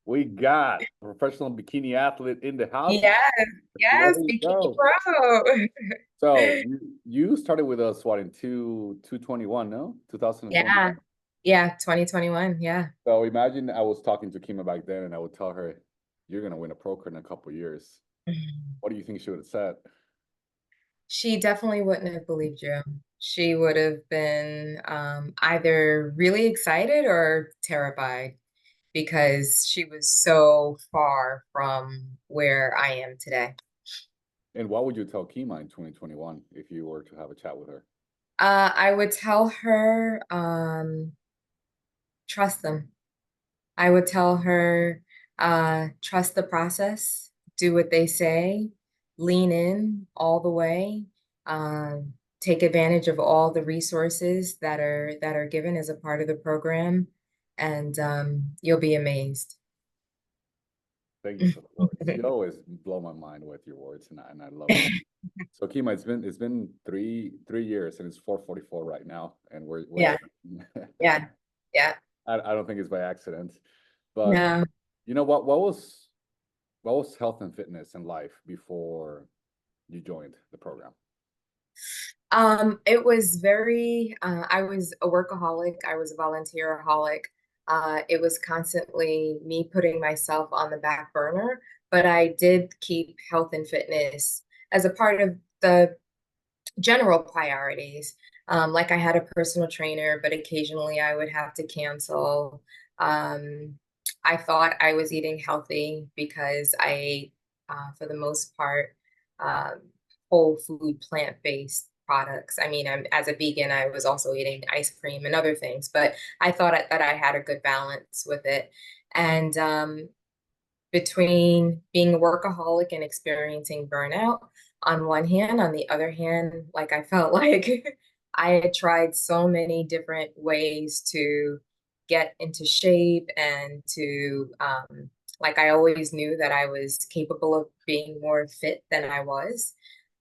We got a professional bikini athlete in the house. Yes, There yes, you Bikini go. Pro. So you started with us what in 2021, no? 2021. Yeah, yeah, 2021. Yeah. So imagine I was talking to Kima back then and I would tell her, you're gonna win a pro card in a couple of years. What do you think she would have said? She definitely wouldn't have believed you. She would have been either really excited or terrified because she was so far from where I am today. And what would you tell Kima in 2021 if you were to have a chat with her? I would tell her, trust them. I would tell her, trust the process, do what they say, lean in all the way, take advantage of all the resources that are given as a part of the program, and you'll be amazed. Thank you for the words. You always blow my mind with your words, and I love it. So Kima, it's been three years, and it's 4:44 right now, and we're Yeah, yeah, yeah. I don't think it's by accident, but No. you know what was health and fitness and life before you joined the program? It was I was a workaholic. I was a volunteeraholic. It was constantly me putting myself on the back burner, but I did keep health and fitness as a part of the general priorities. Like I had a personal trainer, but occasionally I would have to cancel. Um, I thought I was eating healthy because I ate, for the most part, um, whole food, plant-based products. I mean, as a vegan, I was also eating ice cream and other things, but I thought that I had a good balance with it. And between being a workaholic and experiencing burnout on one hand, on the other hand, like I felt like I had tried so many different ways to get into shape and to like I always knew that I was capable of being more fit than I was.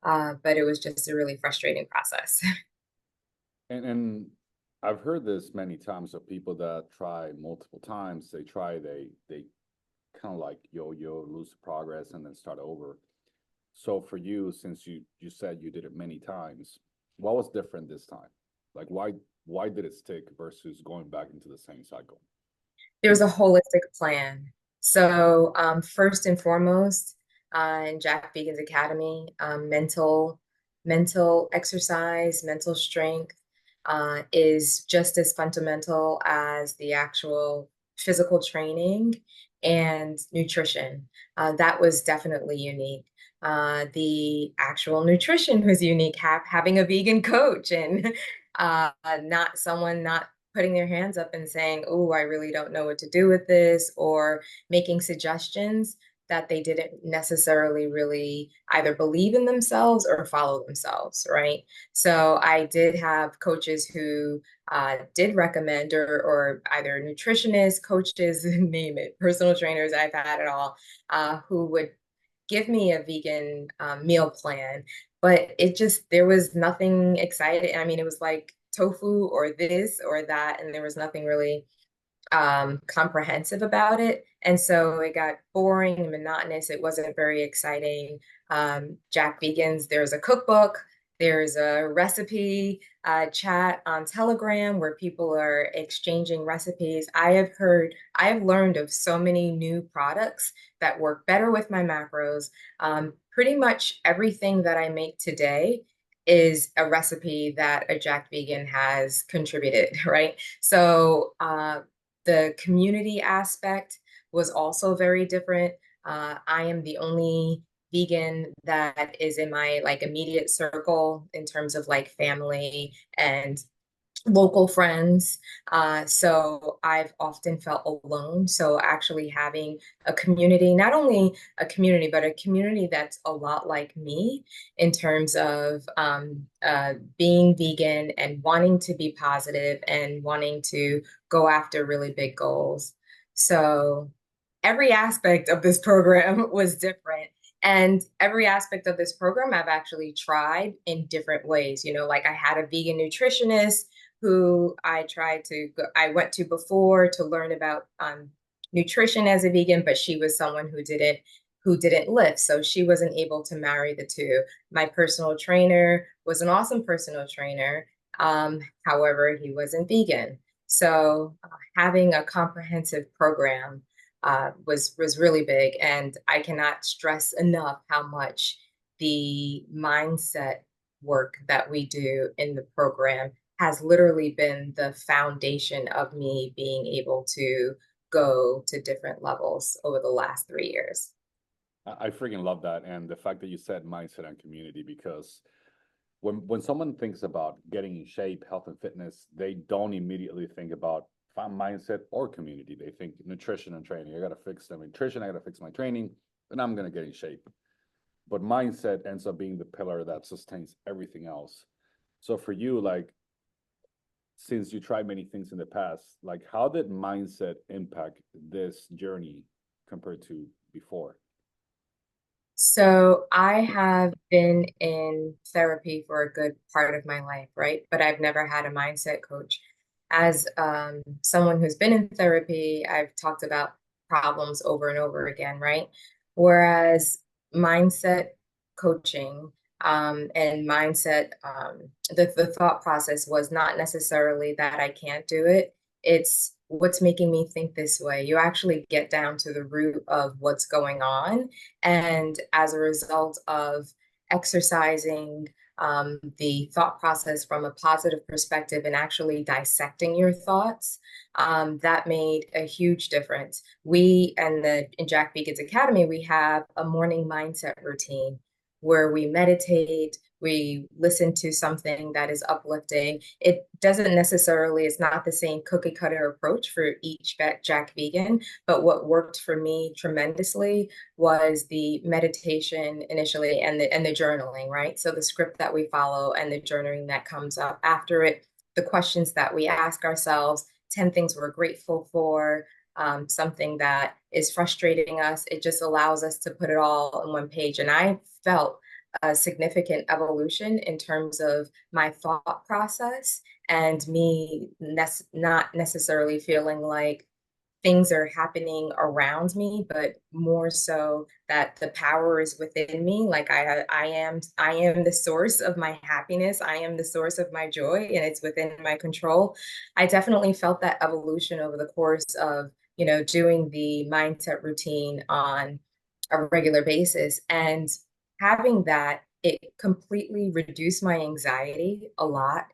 But it was just a really frustrating process. And I've heard this many times of people that try multiple times. They kind of like yo-yo, lose progress, and then start over. So for you, since you said you did it many times, what was different this time? Like why did it stick versus going back into the same cycle? There was a holistic plan. So, first and foremost, in Jack Vegan's Academy, mental exercise, mental strength is just as fundamental as the actual physical training and nutrition. That was definitely unique. The actual nutrition was unique, having a vegan coach and not someone not putting their hands up and saying, "Oh, I really don't know what to do with this," or making suggestions that they didn't necessarily really either believe in themselves or follow themselves, right? So I did have coaches who did recommend, or either nutritionists, coaches, name it, personal trainers, I've had it all, who would give me a vegan meal plan, but there was nothing exciting. I mean, it was like tofu or this or that, and there was nothing really comprehensive about it. And so it got boring and monotonous. It wasn't very exciting. Jack Vegans, there's a cookbook, there's a recipe chat on Telegram where people are exchanging recipes. I have learned of so many new products that work better with my macros. Pretty much everything that I make today is a recipe that a Jack Vegan has contributed, right? So the community aspect was also very different. I am the only vegan that is in my like immediate circle in terms of like family and local friends. So I've often felt alone. So actually having a community, not only a community, but a community that's a lot like me in terms of being vegan and wanting to be positive and wanting to go after really big goals. So every aspect of this program was different. And every aspect of this program I've actually tried in different ways. You know, like I had a vegan nutritionist who I went to before to learn about nutrition as a vegan, but she was someone who didn't lift, so she wasn't able to marry the two. My personal trainer was an awesome personal trainer. However, he wasn't vegan. So having a comprehensive program was really big, and I cannot stress enough how much the mindset work that we do in the program has literally been the foundation of me being able to go to different levels over the last 3 years. I freaking love that. And the fact that you said mindset and community, because when someone thinks about getting in shape, health and fitness, they don't immediately think about mindset or community. They think nutrition and training. I got to fix the nutrition. I got to fix my training, and I'm going to get in shape. But mindset ends up being the pillar that sustains everything else. So for you, like, since you tried many things in the past, like, how did mindset impact this journey compared to before? So I have been in therapy for a good part of my life, right? But I've never had a mindset coach. As someone who's been in therapy, I've talked about problems over and over again, right? Whereas mindset coaching and mindset, the thought process was not necessarily that I can't do it. It's what's making me think this way. You actually get down to the root of what's going on. And as a result of exercising the thought process from a positive perspective and actually dissecting your thoughts, that made a huge difference. We and the in Jack Vegans Academy, we have a morning mindset routine where we meditate, we listen to something that is uplifting. It doesn't necessarily, it's not the same cookie cutter approach for each Jack vegan, but what worked for me tremendously was the meditation initially and the journaling, right? So the script that we follow and the journaling that comes up after it, the questions that we ask ourselves, 10 things we're grateful for, something that is frustrating us. It just allows us to put it all on one page. And I felt a significant evolution in terms of my thought process and me not necessarily feeling like things are happening around me, but more so that the power is within me. Like I am the source of my happiness. I am the source of my joy, and it's within my control. I definitely felt that evolution over the course of, doing the mindset routine on a regular basis. And having that, it completely reduced my anxiety a lot.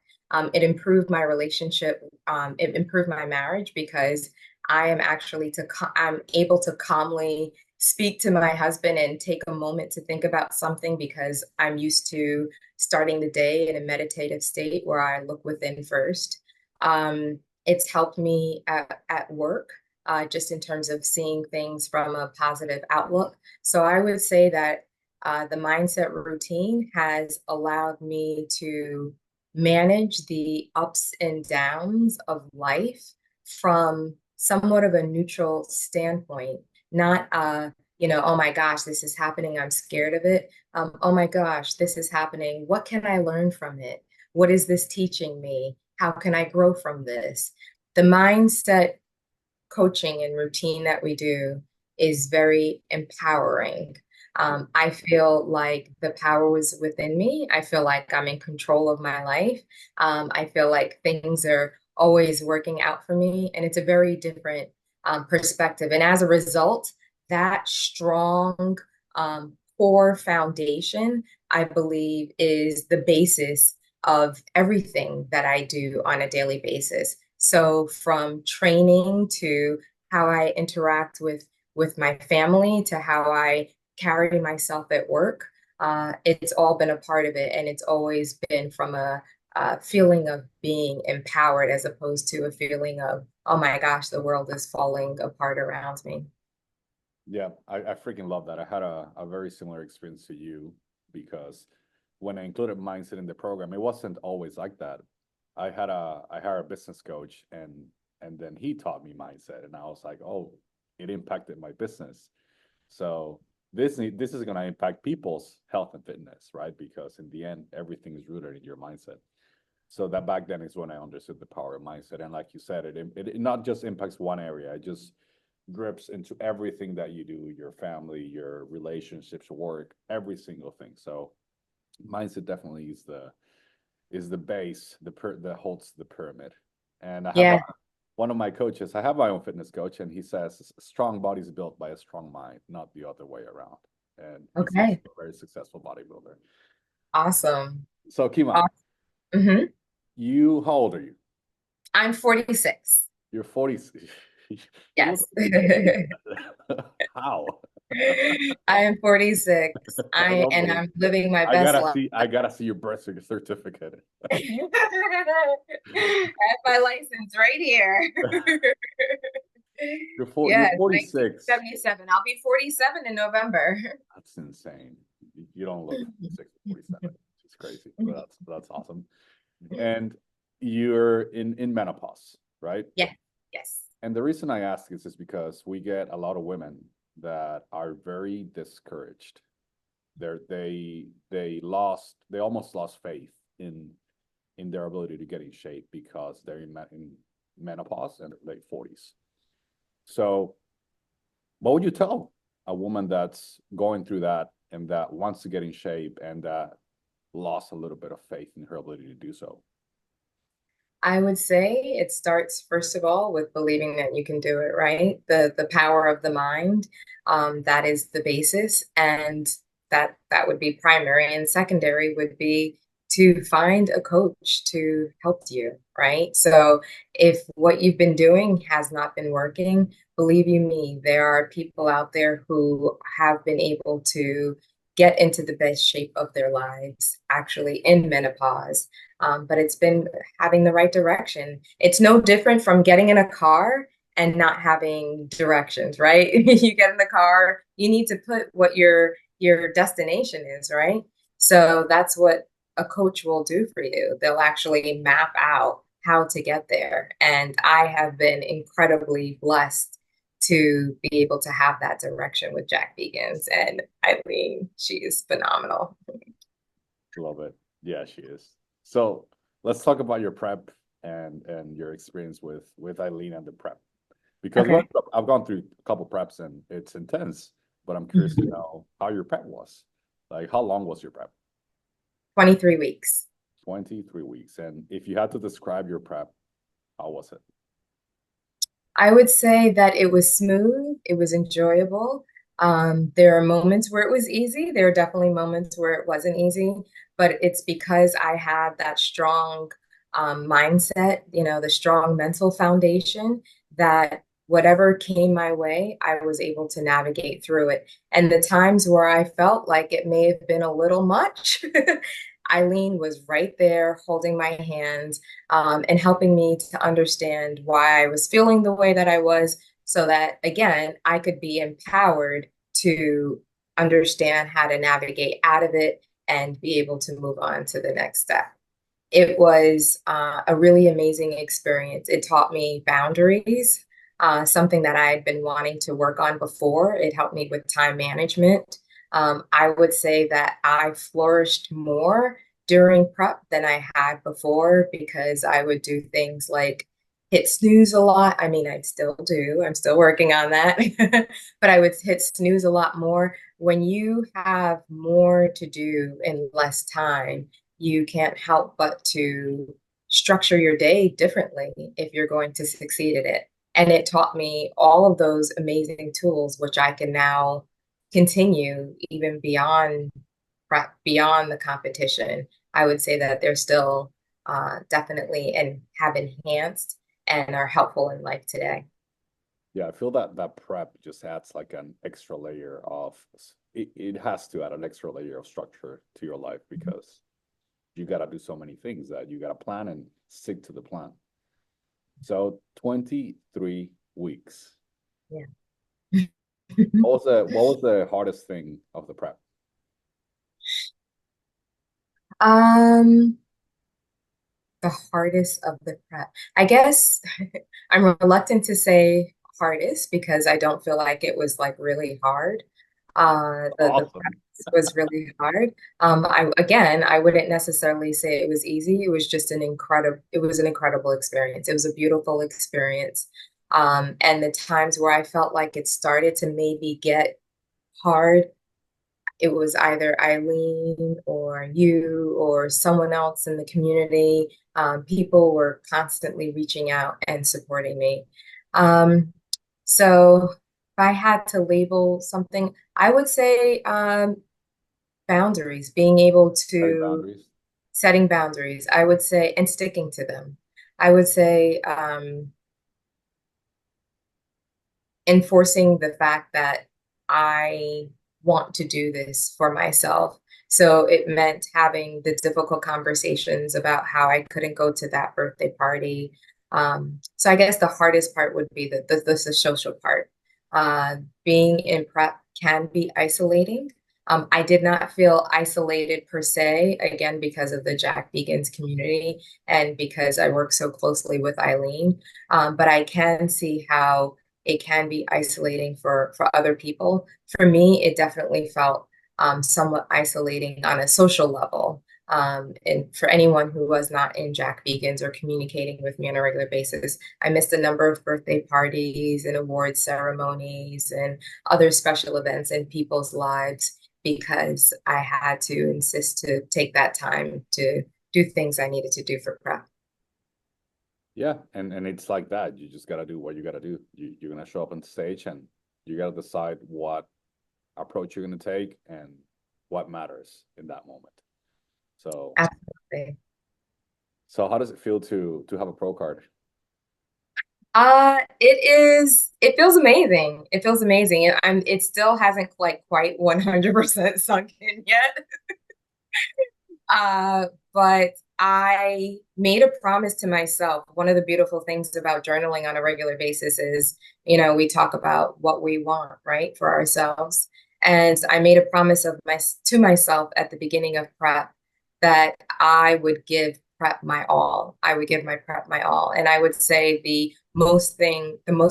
It improved my relationship. It improved my marriage because I'm able to calmly speak to my husband and take a moment to think about something because I'm used to starting the day in a meditative state where I look within first. It's helped me at work, just in terms of seeing things from a positive outlook. So I would say that the mindset routine has allowed me to manage the ups and downs of life from somewhat of a neutral standpoint, not oh my gosh, this is happening, I'm scared of it. Oh my gosh, this is happening. What can I learn from it? What is this teaching me? How can I grow from this? The mindset coaching and routine that we do is very empowering. I feel like the power was within me. I feel like I'm in control of my life. I feel like things are always working out for me, and it's a very different perspective. And as a result, that strong core foundation, I believe, is the basis of everything that I do on a daily basis. So from training to how I interact with my family to how I carry myself at work, it's all been a part of it, and it's always been from a feeling of being empowered as opposed to a feeling of, oh my gosh, the world is falling apart around me. Yeah, I freaking love that. I had a very similar experience to you because when I included mindset in the program, it wasn't always like that. I hired a business coach, and then he taught me mindset, and I was like, oh, it impacted my business. So this is going to impact people's health and fitness, right? Because in the end, everything is rooted in your mindset. So that back then is when I understood the power of mindset, and like you said, it not just impacts one area. It just drips into everything that you do, your family, your relationships, work, every single thing. So mindset definitely is the base, that holds the pyramid. And I have Yeah. one of my coaches, I have my own fitness coach, and he says a strong body is built by a strong mind, not the other way around. And he's also Okay. a very successful bodybuilder. Awesome. So Kima, Awesome. hmm how old are you? I'm 46. You're 40. You look Yes. like you're 20. How? I am 46. I love And it. I'm living my best life. I gotta see your birth certificate. I have my license right here. You're Yes, 46. 1977. I'll be 47 in November. That's insane. You don't look 46 or 47. It's crazy. But that's awesome. And you're in menopause, right? Yes, yes. And the reason I ask is because we get a lot of women that are very discouraged. They almost lost faith in their ability to get in shape because they're in menopause and late 40s. So what would you tell a woman that's going through that and that wants to get in shape and that lost a little bit of faith in her ability to do so? I would say it starts first of all with believing that you can do it, right? The power of the mind, that is the basis, and that would be primary. And secondary would be to find a coach to help you, right? So if what you've been doing has not been working, believe you me, there are people out there who have been able to get into the best shape of their lives actually in menopause. But it's been having the right direction. It's no different from getting in a car and not having directions, right? You get in the car, you need to put what your destination is, right? So that's what a coach will do for you. They'll actually map out how to get there. And I have been incredibly blessed to be able to have that direction with Jack Vegans and Eileen. She is phenomenal. Love it. Yeah, she is. So let's talk about your prep and your experience with Eileen and the prep. Because Okay. I've gone through a couple preps and it's intense, but I'm curious to know how your prep was. Like, how long was your prep? 23 weeks. 23 weeks. And if you had to describe your prep, how was it? I would say that it was smooth, it was enjoyable. There are moments where it was easy. There are definitely moments where it wasn't easy, but it's because I had that strong mindset, the strong mental foundation that whatever came my way, I was able to navigate through it. And the times where I felt like it may have been a little much, Eileen was right there holding my hand and helping me to understand why I was feeling the way that I was, so that, again, I could be empowered to understand how to navigate out of it and be able to move on to the next step. It was a really amazing experience. It taught me boundaries, something that I had been wanting to work on before. It helped me with time management. I would say that I flourished more during prep than I had before because I would do things like hit snooze a lot. I mean, I still do. I'm still working on that. But I would hit snooze a lot more. When you have more to do in less time, you can't help but to structure your day differently if you're going to succeed at it. And it taught me all of those amazing tools, which I can now continue even beyond prep, beyond the competition. I would say that they're still definitely and have enhanced and are helpful in life today. Yeah, I feel that that prep just adds like an extra layer of it has to add an extra layer of structure to your life because you got to do so many things that you got to plan and stick to the plan. So 23 weeks. Yeah. What was the hardest thing of the prep? um, the hardest of the prep. I guess I'm reluctant to say hardest because I don't feel like it was like really hard. The prep Awesome. was really hard. I wouldn't necessarily say it was easy. It was just it was an incredible experience. It was a beautiful experience. And the times where I felt like it started to maybe get hard, it was either Eileen or you or someone else in the community. People were constantly reaching out and supporting me. Um, so if I had to label something, I would say boundaries, being able Setting to boundaries. setting boundaries, I would say, and sticking to them. I would say enforcing the fact that I want to do this for myself. So it meant having the difficult conversations about how I couldn't go to that birthday party. So I guess the hardest part would be the social part. Being in prep can be isolating. I did not feel isolated per se, again, because of the Jack Vegans community and because I work so closely with Eileen. But I can see how it can be isolating for other people. For me, it definitely felt somewhat isolating on a social level. And for anyone who was not in Jack Vegans or communicating with me on a regular basis, I missed a number of birthday parties and award ceremonies and other special events in people's lives because I had to insist to take that time to do things I needed to do for prep. Yeah, and it's like that. You just gotta do what you gotta do. You're gonna show up on stage, and you gotta decide what approach you're gonna take and what matters in that moment. So, Absolutely. so how does it feel to have a pro card? It feels amazing. It feels amazing. It still hasn't quite 100% sunk in yet. But I made a promise to myself. One of the beautiful things about journaling on a regular basis is, we talk about what we want, right, for ourselves. And I made a promise to myself at the beginning of prep that I would give prep my all. I would give my prep my all. And I would say the most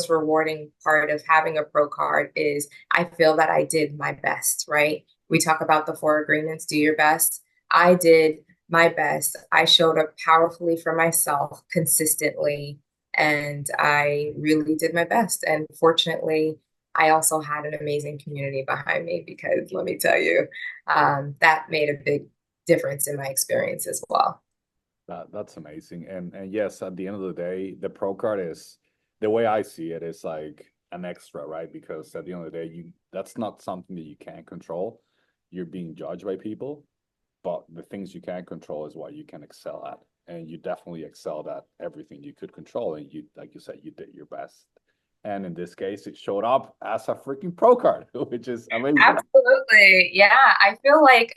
rewarding part of having a pro card is I feel that I did my best, right? We talk about the four agreements, do your best. I did my best. I showed up powerfully for myself consistently, and I really did my best. And fortunately, I also had an amazing community behind me because let me tell you, that made a big difference in my experience as well. That's amazing. And yes, at the end of the day, the pro card is the way I see it is like an extra, right? Because at the end of the day, you that's not something that you can't control. You're being judged by people, but the things you can control is what you can excel at. And you definitely excelled at everything you could control. And you, like you said, you did your best. And in this case, it showed up as a freaking pro card, which is amazing. Absolutely. Yeah. I feel like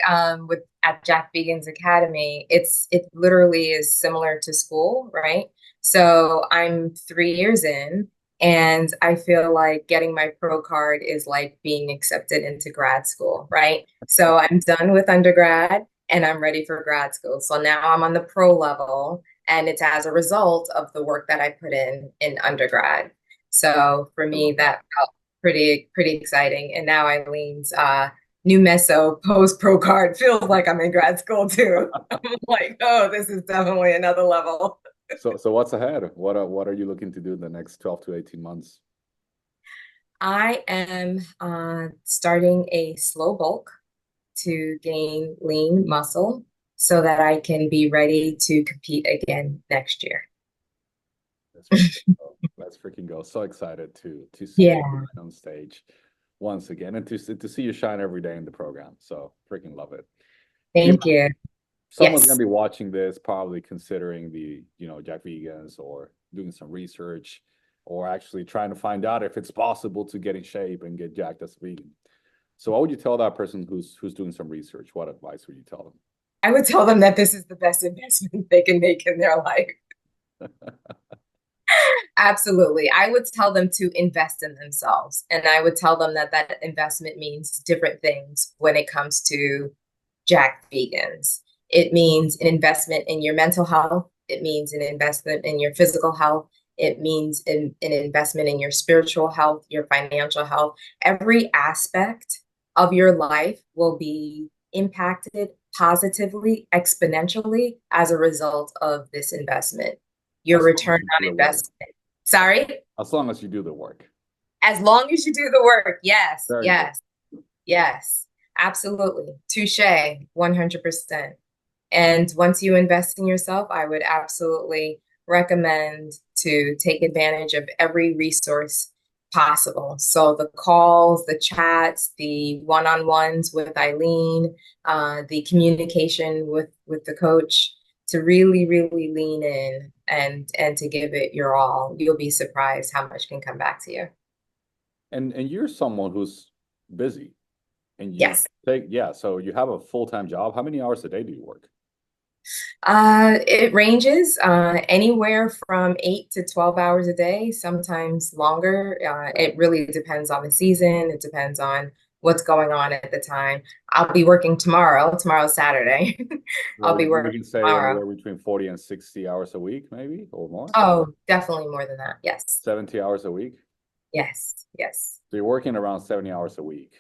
with at Jack Vegan's Academy, it literally is similar to school, right? So I'm 3 years in, and I feel like getting my pro card is like being accepted into grad school, right? So I'm done with undergrad and I'm ready for grad school. So now I'm on the pro level, and it's as a result of the work that I put in undergrad. So for I me, love that. that felt pretty exciting. And now Eileen's new meso post pro card feels like I'm in grad school too. I'm like, oh, this is definitely another level. So what's ahead? What are you looking to do in the next 12 to 18 months? I am starting a slow bulk to gain lean muscle so that I can be ready to compete again next year. Let's freaking go. Let's freaking go. So excited to see you Yeah, on stage once again and to see you shine every day in the program. So freaking love it. Kim, thank you. someone's gonna Yes. be watching this, probably considering the, Jack Vegans or doing some research or actually trying to find out if it's possible to get in shape and get jacked as a vegan. So what would you tell that person who's doing some research? What advice would you tell I would tell them that this is the best investment they can make in their life. them? Absolutely. I would tell them to invest in themselves. And I would tell them that that investment means different things when it comes to Jack Vegans. It means an investment in your mental health. It means an investment in your physical health. It means an investment in your spiritual health, your financial health. Every aspect of your life will be impacted positively, exponentially as a result of this investment. Your As long return as you on feel well. investment Sorry? As long as you do the work. As long as you do the work. Yes, Very good. yes, yes. Absolutely. Touche, 100%. And once you invest in yourself, I would absolutely recommend to take advantage of every resource possible. So the calls, the chats, the one-on-ones with Eileen, the communication with the coach, to really, really lean in and to give it your all. You'll be surprised how much can come back to you. And you're someone who's busy and you Yes. take, yeah, so you have a full-time job. How many hours a day do you work? It ranges anywhere from 8 to 12 hours a day, sometimes longer. It really depends on the season. It depends on what's going on at the time. I'll be working tomorrow. Tomorrow's Saturday. I'll So be we working can say tomorrow. anywhere between 40 and 60 hours a week, maybe, or more. Oh, definitely more than that. Yes. 70 hours a week. Yes. Yes. So you're working around 70 hours a week.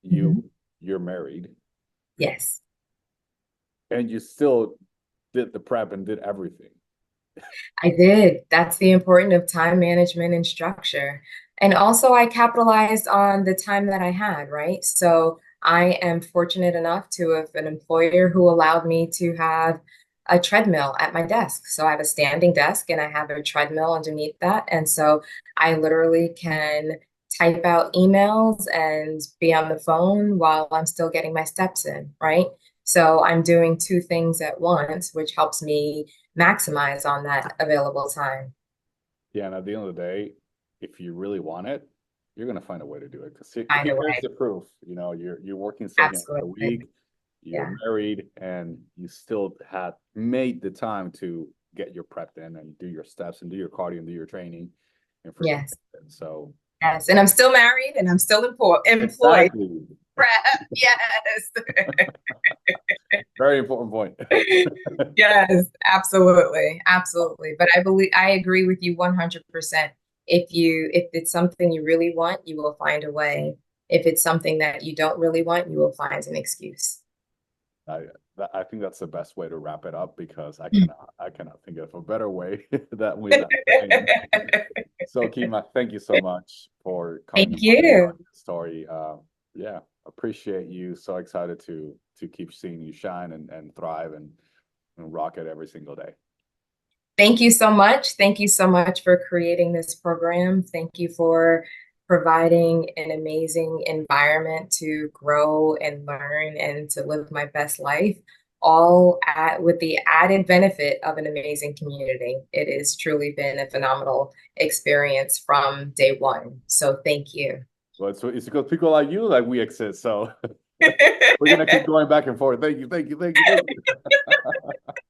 Mhm. You're married Yes. and you still did the prep and did everything. I did. That's the importance of time management and structure. And also, I capitalized on the time that I had, right? So I am fortunate enough to have an employer who allowed me to have a treadmill at my desk. So I have a standing desk and I have a treadmill underneath that. And so I literally can type out emails and be on the phone while I'm still getting my steps in, right? So I'm doing two things at once, which helps me maximize on that available time. Yeah, and at the end of the day, if you really want it, you're gonna find a way to do it. Because Find a here's way. the proof. You know, you're working 7 hours a Absolutely. week, you're Yeah. married, and you still had made the time to get your prep in and do your steps and do your cardio and do your training and forget Yes. it. So Yes. And I'm still married and I'm still employed. exactly, Prep. Yes. very important point. Yes, absolutely. Absolutely. But I agree with you 100%. If it's something you really want, you will find a way. If it's something that you don't really want, you will find an excuse. I I think that's the best way to wrap it up because I cannot think of a better way that without saying. So, Kyma, thank you so much for coming Thank on and you. sharing the story. Yeah, appreciate you. So excited to keep seeing you shine and thrive and rock it every single day. Thank you so much. Thank you so much for creating this program. Thank you for providing an amazing environment to grow and learn and to live my best life, all with the added benefit of an amazing community. It has truly been a phenomenal experience from day one. So thank you. Well, it's because people like you like we exist. So we're gonna keep going back and forth. Thank you, thank you, thank you, thank you.